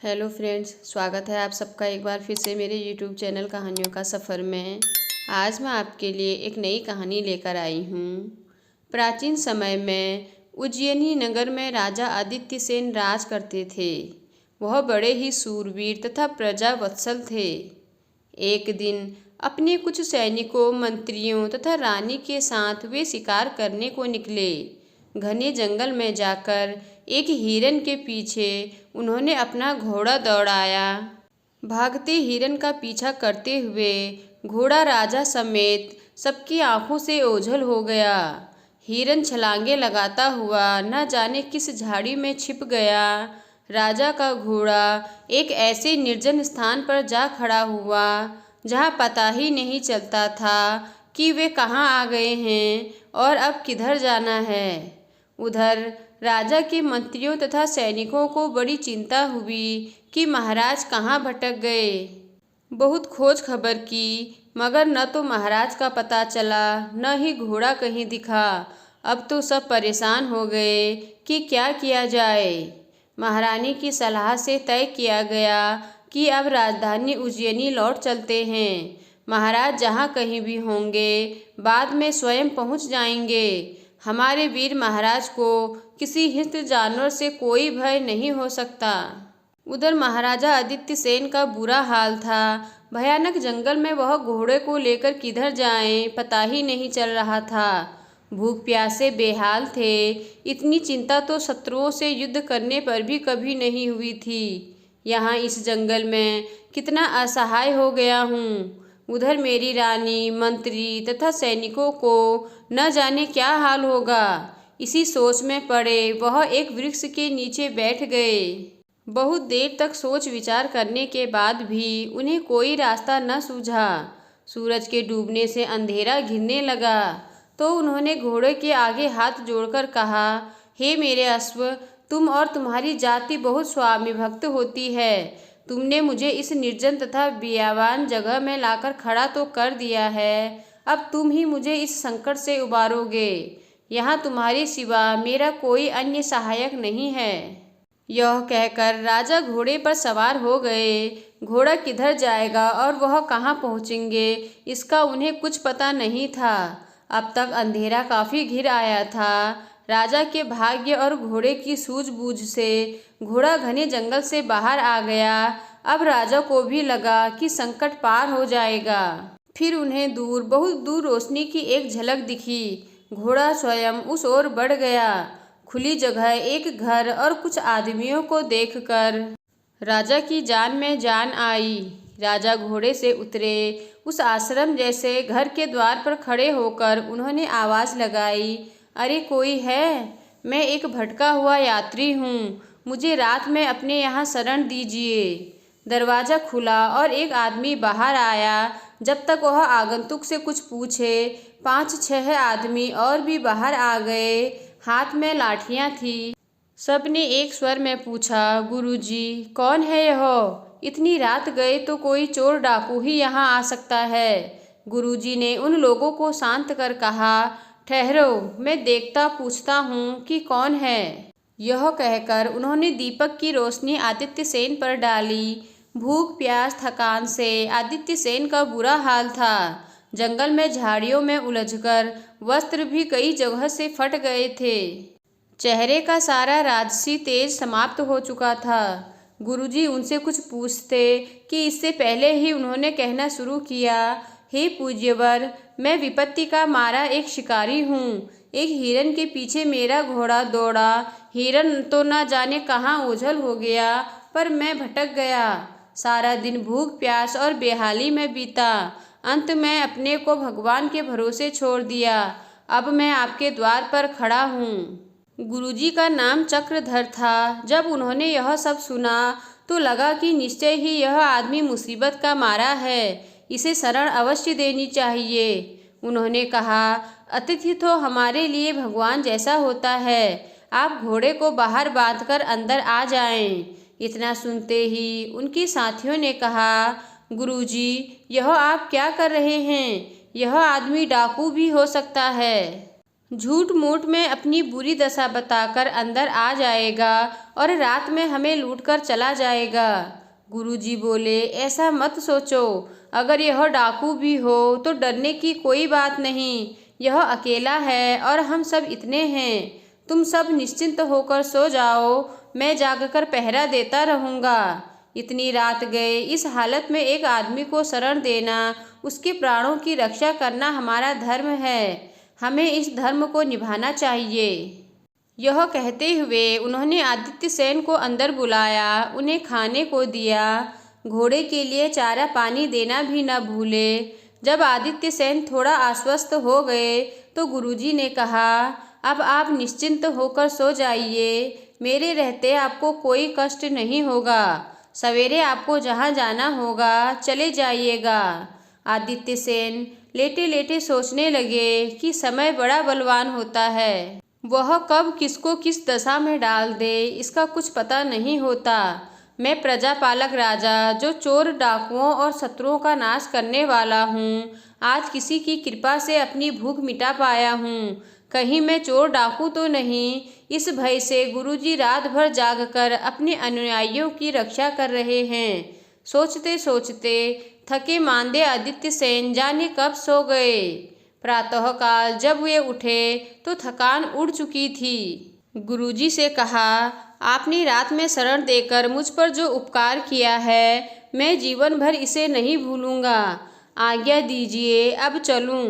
Hello friends, स्वागत है आप सबका एक बार फिर से मेरे यूट्यूब चैनल कहानियों का सफ़र में। आज मैं आपके लिए एक नई कहानी लेकर आई हूँ। प्राचीन समय में उज्जैनी नगर में राजा आदित्य सेन राज करते थे। वह बड़े ही सूरवीर तथा प्रजावत्सल थे। एक दिन अपने कुछ सैनिकों, मंत्रियों तथा रानी के साथ वे शिकार करने को निकले। घने जंगल में जाकर एक हिरन के पीछे उन्होंने अपना घोड़ा दौड़ाया। भागते हिरन का पीछा करते हुए घोड़ा राजा समेत सबकी आंखों से ओझल हो गया। हिरन छलांगे लगाता हुआ न जाने किस झाड़ी में छिप गया। राजा का घोड़ा एक ऐसे निर्जन स्थान पर जा खड़ा हुआ जहाँ पता ही नहीं चलता था कि वे कहाँ आ गए हैं और अब किधर जाना है। उधर राजा के मंत्रियों तथा सैनिकों को बड़ी चिंता हुई कि महाराज कहाँ भटक गए। बहुत खोज खबर की, मगर न तो महाराज का पता चला, न ही घोड़ा कहीं दिखा। अब तो सब परेशान हो गए कि क्या किया जाए। महारानी की सलाह से तय किया गया कि अब राजधानी उज्जैनी लौट चलते हैं। महाराज जहाँ कहीं भी होंगे बाद में स्वयं पहुँच जाएंगे। हमारे वीर महाराज को किसी हिंस्र जानवर से कोई भय नहीं हो सकता। उधर महाराजा आदित्य सेन का बुरा हाल था। भयानक जंगल में वह घोड़े को लेकर किधर जाएं पता ही नहीं चल रहा था। भूख प्यास से बेहाल थे। इतनी चिंता तो शत्रुओं से युद्ध करने पर भी कभी नहीं हुई थी। यहाँ इस जंगल में कितना असहाय हो गया हूँ। उधर मेरी रानी, मंत्री तथा सैनिकों को न जाने क्या हाल होगा। इसी सोच में पड़े वह एक वृक्ष के नीचे बैठ गए। बहुत देर तक सोच विचार करने के बाद भी उन्हें कोई रास्ता न सूझा। सूरज के डूबने से अंधेरा घिरने लगा तो उन्होंने घोड़े के आगे हाथ जोड़कर कहा, हे मेरे अश्व, तुम और तुम्हारी जाति बहुत स्वामी भक्त होती है। तुमने मुझे इस निर्जन तथा बियाबान जगह में लाकर खड़ा तो कर दिया है। अब तुम ही मुझे इस संकट से उबारोगे। यहाँ तुम्हारे सिवा मेरा कोई अन्य सहायक नहीं है। यह कहकर राजा घोड़े पर सवार हो गए। घोड़ा किधर जाएगा और वह कहाँ पहुँचेंगे, इसका उन्हें कुछ पता नहीं था। अब तक अंधेरा काफ़ी घिर आया था। राजा के भाग्य और घोड़े की सूझबूझ से घोड़ा घने जंगल से बाहर आ गया। अब राजा को भी लगा कि संकट पार हो जाएगा। फिर उन्हें दूर, बहुत दूर रोशनी की एक झलक दिखी। घोड़ा स्वयं उस ओर बढ़ गया। खुली जगह, एक घर और कुछ आदमियों को देखकर राजा की जान में जान आई। राजा घोड़े से उतरे। उस आश्रम जैसे घर के द्वार पर खड़े होकर उन्होंने आवाज़ लगाई, अरे कोई है? मैं एक भटका हुआ यात्री हूँ। मुझे रात में अपने यहाँ शरण दीजिए। दरवाज़ा खुला और एक आदमी बाहर आया। जब तक वह आगंतुक से कुछ पूछे 5-6 आदमी और भी बाहर आ गए। हाथ में लाठियाँ थी। सबने एक स्वर में पूछा, गुरुजी, कौन है यह? इतनी रात गए तो कोई चोर डाकू ही यहाँ आ सकता है। गुरुजी ने उन लोगों को शांत कर कहा, ठहरो, मैं देखता पूछता हूँ कि कौन है। यह कहकर उन्होंने दीपक की रोशनी आदित्य सेन पर डाली। भूख प्यास थकान से आदित्य सेन का बुरा हाल था। जंगल में झाड़ियों में उलझकर वस्त्र भी कई जगह से फट गए थे। चेहरे का सारा राजसी तेज समाप्त हो चुका था। गुरुजी उनसे कुछ पूछते कि इससे पहले ही उन्होंने कहना शुरू किया, हे पूज्यवर, मैं विपत्ति का मारा एक शिकारी हूँ। एक हिरन के पीछे मेरा घोड़ा दौड़ा। हिरन तो न जाने कहाँ ओझल हो गया, पर मैं भटक गया। सारा दिन भूख प्यास और बेहाली में बीता। अंत में अपने को भगवान के भरोसे छोड़ दिया। अब मैं आपके द्वार पर खड़ा हूँ। गुरुजी का नाम चक्रधर था। जब उन्होंने यह सब सुना तो लगा कि निश्चय ही यह आदमी मुसीबत का मारा है। इसे शरण अवश्य देनी चाहिए। उन्होंने कहा, अतिथि तो हमारे लिए भगवान जैसा होता है। आप घोड़े को बाहर बांधकर अंदर आ जाएं। इतना सुनते ही उनके साथियों ने कहा, गुरुजी, यह आप क्या कर रहे हैं? यह आदमी डाकू भी हो सकता है। झूठ मूठ में अपनी बुरी दशा बताकर अंदर आ जाएगा और रात में हमें लूटकर चला जाएगा। गुरुजी बोले, ऐसा मत सोचो, अगर यह डाकू भी हो तो डरने की कोई बात नहीं। यह अकेला है और हम सब इतने हैं। तुम सब निश्चिंत होकर सो जाओ, मैं जागकर पहरा देता रहूँगा। इतनी रात गए, इस हालत में एक आदमी को शरण देना, उसके प्राणों की रक्षा करना हमारा धर्म है। हमें इस धर्म को निभाना चाहिए। यह कहते हुए उन्होंने आदित्य सेन को अंदर बुलाया, उन्हें खाने को दिया। घोड़े के लिए चारा पानी देना भी न भूले। जब आदित्य सेन थोड़ा आश्वस्त हो गए तो गुरुजी ने कहा, अब आप निश्चिंत होकर सो जाइए। मेरे रहते आपको कोई कष्ट नहीं होगा। सवेरे आपको जहाँ जाना होगा चले जाइएगा। आदित्य सेन लेटे लेटे सोचने लगे कि समय बड़ा बलवान होता है। वह कब किसको किस दशा में डाल दे, इसका कुछ पता नहीं होता। मैं प्रजापालक राजा, जो चोर डाकुओं और शत्रुओं का नाश करने वाला हूँ, आज किसी की कृपा से अपनी भूख मिटा पाया हूँ। कहीं मैं चोर डाकू तो नहीं। इस भय से गुरुजी रात भर जागकर अपने अनुयायियों की रक्षा कर रहे हैं। सोचते सोचते थके मांदे आदित्य सेन जाने कब सो गए। प्रातःकाल जब वे उठे तो थकान उड़ चुकी थी। गुरुजी से कहा, आपने रात में शरण देकर मुझ पर जो उपकार किया है, मैं जीवन भर इसे नहीं भूलूंगा। आज्ञा दीजिए, अब चलूं।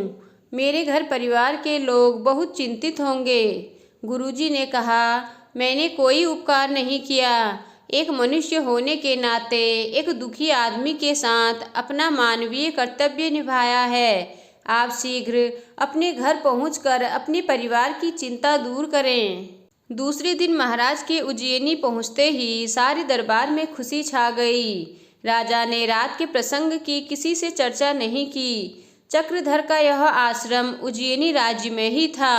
मेरे घर परिवार के लोग बहुत चिंतित होंगे। गुरुजी ने कहा, मैंने कोई उपकार नहीं किया। एक मनुष्य होने के नाते एक दुखी आदमी के साथ अपना मानवीय कर्तव्य निभाया है। आप शीघ्र अपने घर पहुंचकर अपने परिवार की चिंता दूर करें। दूसरे दिन महाराज के उज्जैनी पहुंचते ही सारे दरबार में खुशी छा गई। राजा ने रात के प्रसंग की किसी से चर्चा नहीं की। चक्रधर का यह आश्रम उज्जैनी राज्य में ही था।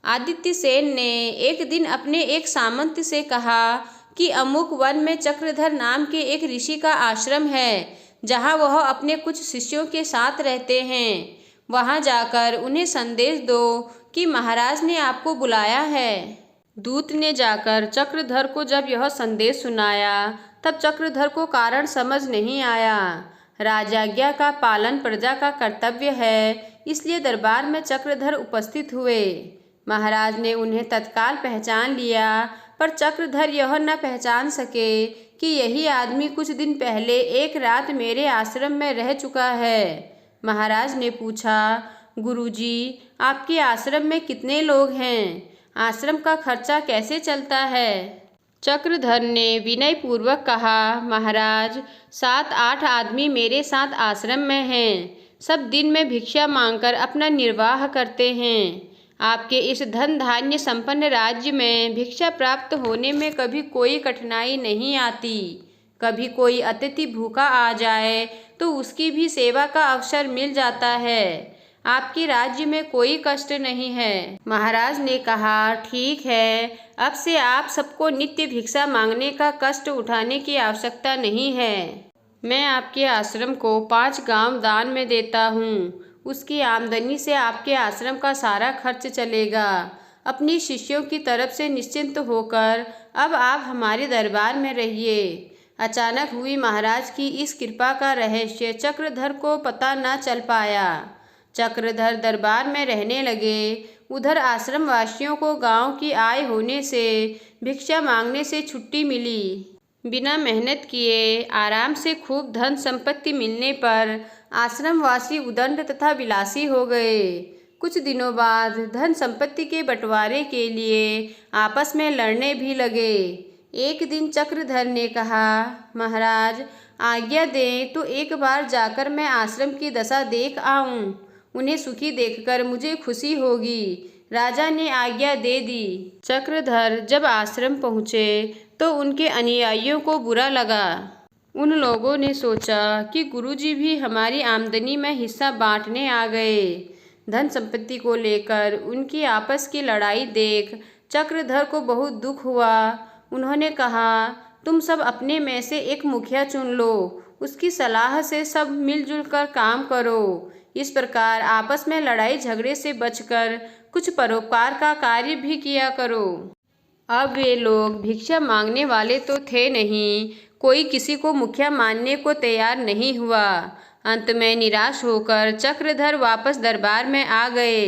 आदित्य सेन ने एक दिन अपने एक सामंत से कहा कि अमुक वन में चक्रधर नाम के एक ऋषि का आश्रम है, जहाँ वह अपने कुछ शिष्यों के साथ रहते हैं। वहाँ जाकर उन्हें संदेश दो कि महाराज ने आपको बुलाया है। दूत ने जाकर चक्रधर को जब यह संदेश सुनाया, तब चक्रधर को कारण समझ नहीं आया। राजाज्ञा का पालन प्रजा का कर्तव्य है, इसलिए दरबार में चक्रधर उपस्थित हुए। महाराज ने उन्हें तत्काल पहचान लिया, पर चक्रधर यह न पहचान सके कि यही आदमी कुछ दिन पहले एक रात मेरे आश्रम में रह चुका है। महाराज ने पूछा, गुरुजी, आपके आश्रम में कितने लोग हैं? आश्रम का खर्चा कैसे चलता है? चक्रधर ने विनय पूर्वक कहा, महाराज, 7-8 आदमी मेरे साथ आश्रम में हैं। सब दिन में भिक्षा मांगकर अपना निर्वाह करते हैं। आपके इस धन धान्य संपन्न राज्य में भिक्षा प्राप्त होने में कभी कोई कठिनाई नहीं आती। कभी कोई अतिथि भूखा आ जाए तो उसकी भी सेवा का अवसर मिल जाता है। आपके राज्य में कोई कष्ट नहीं है। महाराज ने कहा, ठीक है, अब से आप सबको नित्य भिक्षा मांगने का कष्ट उठाने की आवश्यकता नहीं है। मैं आपके आश्रम को 5 गांव दान में देता हूँ। उसकी आमदनी से आपके आश्रम का सारा खर्च चलेगा। अपनी शिष्यों की तरफ से निश्चिंत होकर अब आप हमारे दरबार में रहिए। अचानक हुई महाराज की इस कृपा का रहस्य चक्रधर को पता न चल पाया। चक्रधर दरबार में रहने लगे। उधर आश्रम वासियों को गांव की आय होने से भिक्षा मांगने से छुट्टी मिली। बिना मेहनत किए आराम से खूब धन संपत्ति मिलने पर आश्रमवासी उदंड तथा विलासी हो गए। कुछ दिनों बाद धन संपत्ति के बंटवारे के लिए आपस में लड़ने भी लगे। एक दिन चक्रधर ने कहा, महाराज, आज्ञा दें तो एक बार जाकर मैं आश्रम की दशा देख आऊं। उन्हें सुखी देखकर मुझे खुशी होगी। राजा ने आज्ञा दे दी। चक्रधर जब आश्रम पहुँचे तो उनके अनुयायियों को बुरा लगा। उन लोगों ने सोचा कि गुरुजी भी हमारी आमदनी में हिस्सा बांटने आ गए। धन संपत्ति को लेकर उनकी आपस की लड़ाई देख चक्रधर को बहुत दुख हुआ। उन्होंने कहा, तुम सब अपने में से एक मुखिया चुन लो, उसकी सलाह से सब मिलजुल कर काम करो। इस प्रकार आपस में लड़ाई झगड़े से बचकर कुछ परोपकार का कार्य भी किया करो। अब वे लोग भिक्षा मांगने वाले तो थे नहीं, कोई किसी को मुखिया मानने को तैयार नहीं हुआ। अंत में निराश होकर चक्रधर वापस दरबार में आ गए।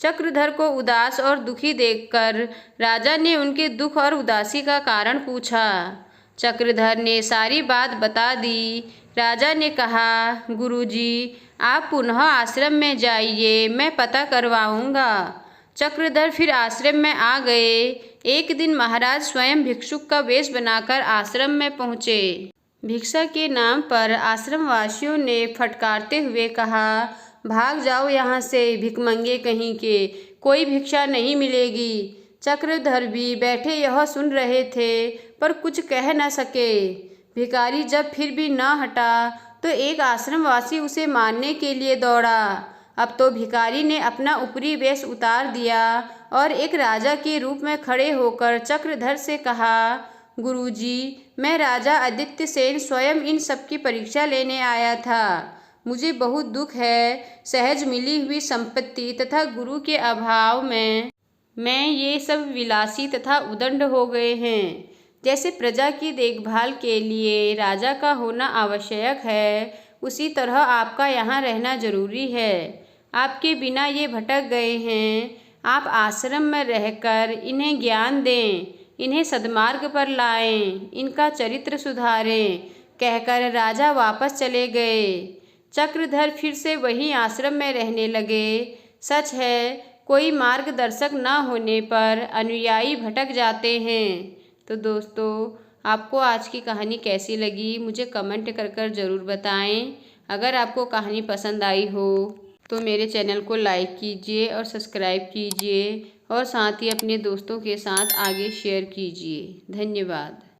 चक्रधर को उदास और दुखी देखकर राजा ने उनके दुख और उदासी का कारण पूछा। चक्रधर ने सारी बात बता दी। राजा ने कहा, गुरुजी, आप पुनः आश्रम में जाइए, मैं पता करवाऊंगा। चक्रधर फिर आश्रम में आ गए। एक दिन महाराज स्वयं भिक्षुक का वेश बनाकर आश्रम में पहुँचे। भिक्षा के नाम पर आश्रमवासियों ने फटकारते हुए कहा, भाग जाओ यहाँ से, भिखमंगे कहीं के, कोई भिक्षा नहीं मिलेगी। चक्रधर भी बैठे यह सुन रहे थे, पर कुछ कह न सके। भिखारी जब फिर भी न हटा तो एक आश्रमवासी उसे मारने के लिए दौड़ा। अब तो भिखारी ने अपना ऊपरी वेश उतार दिया और एक राजा के रूप में खड़े होकर चक्रधर से कहा, गुरुजी, मैं राजा आदित्य सेन स्वयं इन सब की परीक्षा लेने आया था। मुझे बहुत दुख है। सहज मिली हुई संपत्ति तथा गुरु के अभाव में मैं ये सब विलासी तथा उदंड हो गए हैं। जैसे प्रजा की देखभाल के लिए राजा का होना आवश्यक है, उसी तरह आपका यहाँ रहना जरूरी है। आपके बिना ये भटक गए हैं। आप आश्रम में रहकर इन्हें ज्ञान दें, इन्हें सद्मार्ग पर लाएं, इनका चरित्र सुधारें, कहकर राजा वापस चले गए। चक्रधर फिर से वहीं आश्रम में रहने लगे। सच है, कोई मार्गदर्शक न होने पर अनुयायी भटक जाते हैं। तो दोस्तों, आपको आज की कहानी कैसी लगी मुझे कमेंट कर ज़रूर बताएं। अगर आपको कहानी पसंद आई हो तो मेरे चैनल को लाइक कीजिए और सब्सक्राइब कीजिए और साथ ही अपने दोस्तों के साथ आगे शेयर कीजिए। धन्यवाद।